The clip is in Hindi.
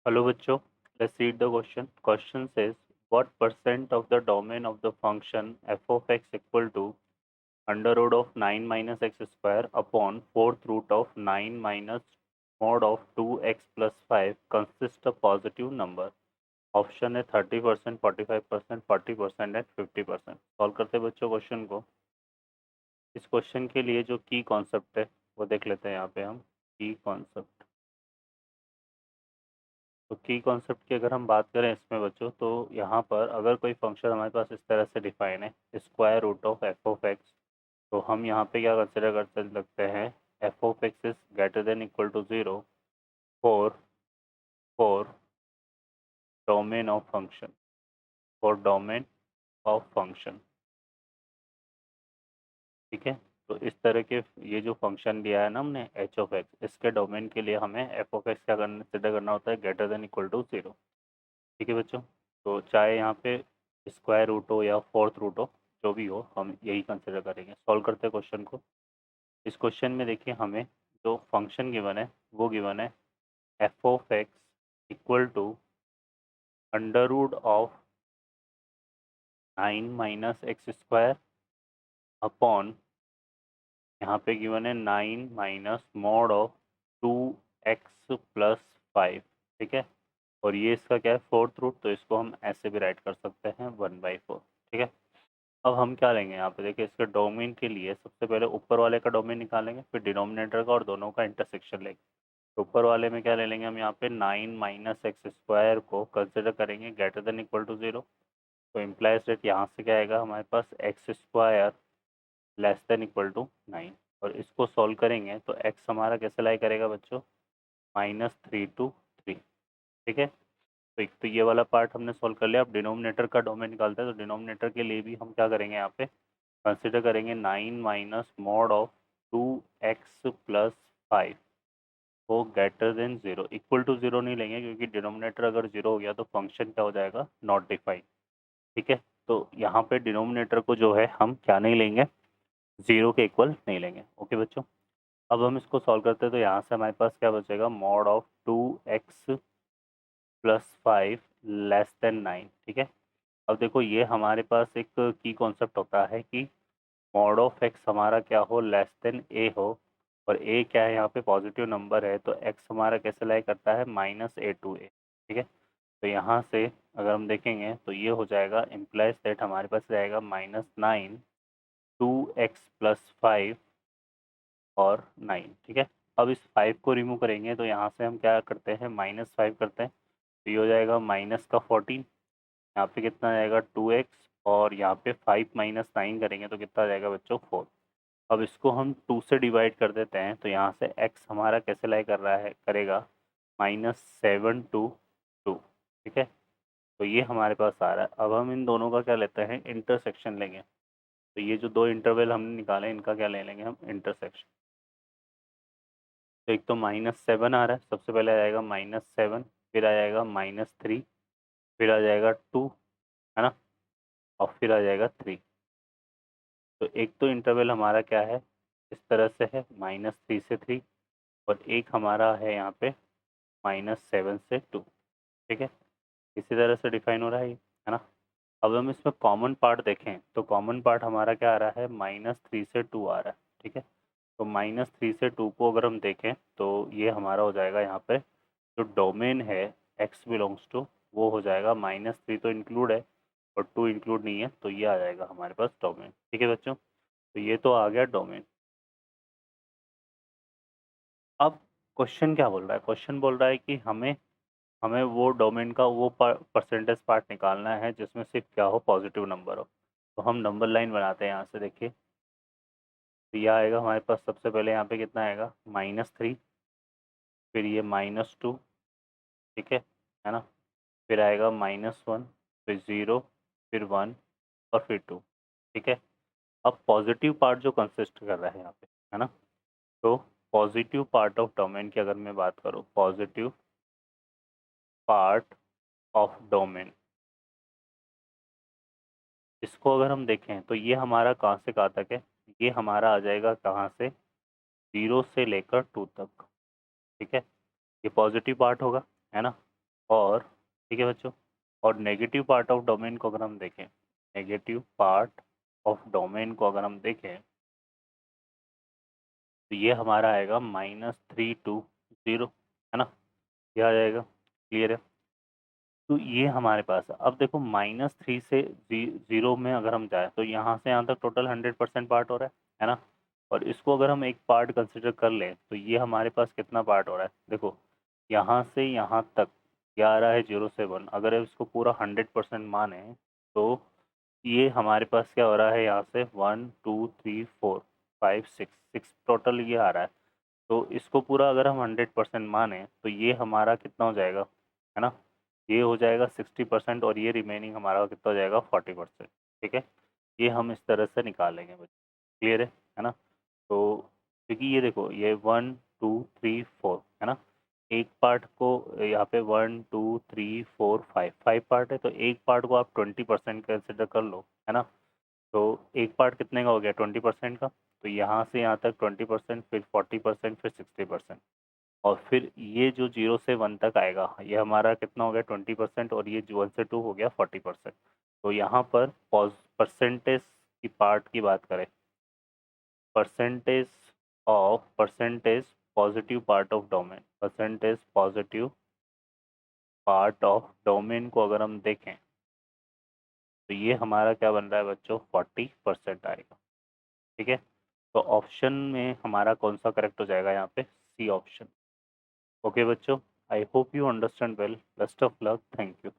Hello बच्चों, let's read the question. Question says, what percent of the domain of the function f of x equal to under root of 9 minus x square upon fourth root of 9 minus mod of 2x plus 5 consists of positive number? Option है 30%, 45%, 40% एंड 50%। सॉल्व करते हैं बच्चों क्वेश्चन को। इस क्वेश्चन के लिए जो की कॉन्सेप्ट है वो देख लेते हैं। यहाँ पे हम की कॉन्सेप्ट, तो की कॉन्सेप्ट की अगर हम बात करें इसमें बच्चों, तो यहाँ पर अगर कोई फंक्शन हमारे पास इस तरह से डिफाइन है, square root of F of X, तो हम यहाँ पे क्या कंसिडर कर सकते हैं, F of X is greater than equal to 0 for for domain of function, for domain of function. ठीक है, तो इस तरह के ये जो फंक्शन दिया है ना हमने एच ऑफ एक्स, इसके डोमेन के लिए हमें एफ ऑफ एक्स क्या कंसिडर करना होता है, ग्रेटर देन इक्वल टू 0। ठीक है बच्चों, तो चाहे यहाँ पे स्क्वायर रूट हो या फोर्थ रूट हो, जो भी हो हम यही कंसिडर करेंगे। सॉल्व करते हैं क्वेश्चन को। इस क्वेश्चन में देखिए हमें जो फंक्शन गिवन है वो गिवन है F of X equal to under root of 9 minus x square upon, यहाँ पे गिवन है 9 minus mod of 2x plus 5। ठीक है, और ये इसका क्या है, फोर्थ रूट, तो इसको हम ऐसे भी राइट कर सकते हैं 1/4। ठीक है, अब हम क्या लेंगे यहाँ पे, देखिए इसके डोमेन के लिए सबसे पहले ऊपर वाले का डोमेन निकालेंगे, फिर डिनोमिनेटर का और दोनों का इंटरसेक्शन लेंगे। तो ऊपर वाले में क्या ले लेंगे हम, यहाँ पे 9 माइनस एक्स स्क्वायर को कंसिडर करेंगे ग्रेटर देन इक्वल टू 0। तो इम्प्लाइज डेट यहाँ से क्या आएगा हमारे पास, x square less than equal to 9। और इसको सॉल्व करेंगे तो एक्स हमारा कैसे लाई करेगा बच्चों, -3 to 3। ठीक है, तो एक तो ये वाला पार्ट हमने सॉल्व कर लिया। अब डिनोमिनेटर का डोमेन निकालते हैं, तो डिनोमिनेटर के लिए भी हम क्या करेंगे, यहाँ पे कंसिडर करेंगे 9 minus mod of 2x plus 5 को ग्रेटर देन 0। इक्वल टू 0 नहीं लेंगे, क्योंकि डिनोमिनेटर अगर 0 हो गया तो फंक्शन क्या हो जाएगा, नॉट डिफाइंड। ठीक है, तो यहाँ पे डिनोमिनेटर को जो है हम क्या नहीं लेंगे, 0 के इक्वल नहीं लेंगे। ओके बच्चों, अब हम इसको सॉल्व करते हैं, तो यहाँ से हमारे पास क्या बचेगा, mod of 2x plus 5 less than 9। ठीक है, अब देखो ये हमारे पास एक की कॉन्सेप्ट होता है कि मॉड ऑफ एक्स हमारा क्या हो, लेस देन ए हो, और ए क्या है यहाँ पे, पॉजिटिव नंबर है, तो एक्स हमारा कैसे लाई करता है, -a to a। ठीक है, तो यहाँ से अगर हम देखेंगे तो ये हो जाएगा, इम्प्लाइज दैट हमारे पास रहेगा -9 2x प्लस 5 और 9। ठीक है, अब इस 5 को रिमूव करेंगे, तो यहाँ से हम क्या करते हैं, -5 करते हैं, तो ये हो जाएगा माइनस का 14। यहाँ पे कितना आएगा 2x, और यहाँ पे 5 माइनस 9 करेंगे तो कितना आ जाएगा बच्चों, 4। अब इसको हम 2 से डिवाइड कर देते हैं, तो यहाँ से x हमारा कैसे लाई कर रहा है, करेगा -7 to 2। ठीक है, तो ये हमारे पास आ रहा है। अब हम इन दोनों का क्या लेते हैं, इंटरसेक्शन लेंगे। तो ये जो दो इंटरवल हमने निकाले, इनका क्या ले लेंगे हम, इंटरसेक्शन। तो एक तो -7 आ रहा है, सबसे पहले आ जाएगा -7, फिर आ जाएगा -3, फिर आ जाएगा 2, है ना, और फिर आ जाएगा 3। तो एक तो इंटरवल हमारा क्या है, इस तरह से है, -3 से 3, और एक हमारा है यहाँ पे -7 से 2। ठीक है, इसी तरह से डिफाइन हो रहा है ये, है ना। अब हम इसमें कॉमन पार्ट देखें, तो कॉमन पार्ट हमारा क्या आ रहा है, -3 से 2 आ रहा है। ठीक है, तो -3 से 2 को अगर हम देखें, तो ये हमारा हो जाएगा यहाँ पे जो डोमेन है x बिलोंग्स टू, वो हो जाएगा, -3 तो इंक्लूड है और 2 इंक्लूड नहीं है, तो ये आ जाएगा हमारे पास डोमेन। ठीक है बच्चों, तो ये तो आ गया डोमेन। अब क्वेश्चन क्या बोल रहा है, क्वेश्चन बोल रहा है कि हमें हमें वो डोमेन का वो परसेंटेज पार्ट निकालना है जिसमें सिर्फ क्या हो, पॉजिटिव नंबर हो। तो हम नंबर लाइन बनाते हैं यहाँ से, देखिए तो यह आएगा हमारे पास, सबसे पहले यहाँ पे कितना आएगा, -3, फिर ये -2। ठीक है ना, फिर आएगा -1, फिर 0, फिर 1, और फिर 2। ठीक है, अब पॉजिटिव पार्ट जो कंसिस्ट कर रहा है यहाँ पे, है ना, तो पॉजिटिव पार्ट ऑफ डोमेन की अगर मैं बात करूँ, पॉजिटिव पार्ट ऑफ डोमेन, इसको अगर हम देखें तो ये हमारा कहाँ से कहाँ तक है, ये हमारा आ जाएगा कहाँ से, 0 से लेकर 2 तक। ठीक है, ये पॉजिटिव पार्ट होगा, है ना। और ठीक है बच्चों, और नेगेटिव पार्ट ऑफ डोमेन को अगर हम देखें, नेगेटिव पार्ट ऑफ डोमेन को अगर हम देखें तो ये हमारा आएगा -3 2 0, है ना, ये आ जाएगा। क्लियर है। तो ये हमारे पास है। अब देखो -3 से 0 में अगर हम जाए तो यहाँ से यहाँ तक टोटल 100% पार्ट हो रहा है ना। और इसको अगर हम एक पार्ट कंसिडर कर लें तो ये हमारे पास कितना पार्ट हो रहा है, देखो यहाँ से यहाँ तक ये आ रहा है 0 से 1। अगर इसको पूरा 100% माने तो ये हमारे पास क्या हो रहा है, यहाँ से 1 2 3 4 5 6 टोटल ये आ रहा है। तो इसको पूरा अगर हम 100% माने तो ये हमारा कितना हो जाएगा, है ना, ये हो जाएगा 60% और ये रिमेनिंग हमारा कितना हो जाएगा 40%। ठीक है, ये हम इस तरह से निकालेंगे बच्चों। क्लियर है ना। तो क्योंकि ये देखो ये 1 2 3 4 है ना, एक पार्ट को यहाँ पे 1 2 3 4 5 पार्ट है, तो एक पार्ट को आप 20% कंसिडर कर लो, है ना। तो एक पार्ट कितने का हो गया, 20% का। तो यहाँ से यहाँ तक 20%, फिर 40%, फिर 60%। और फिर ये जो 0 से 1 तक आएगा ये हमारा कितना हो गया 20%, और ये 1 से 2 हो गया 40%। तो यहाँ पर परसेंटेज की पार्ट की बात करें, percentage positive part of domain, percentage positive part of domain को अगर हम देखें तो ये हमारा क्या बन रहा है बच्चों, 40% आएगा। ठीक है, तो ऑप्शन में हमारा कौन सा करेक्ट हो जाएगा यहाँ पे, सी ऑप्शन। ओके बच्चों, I hope you understand well, best of luck, thank you.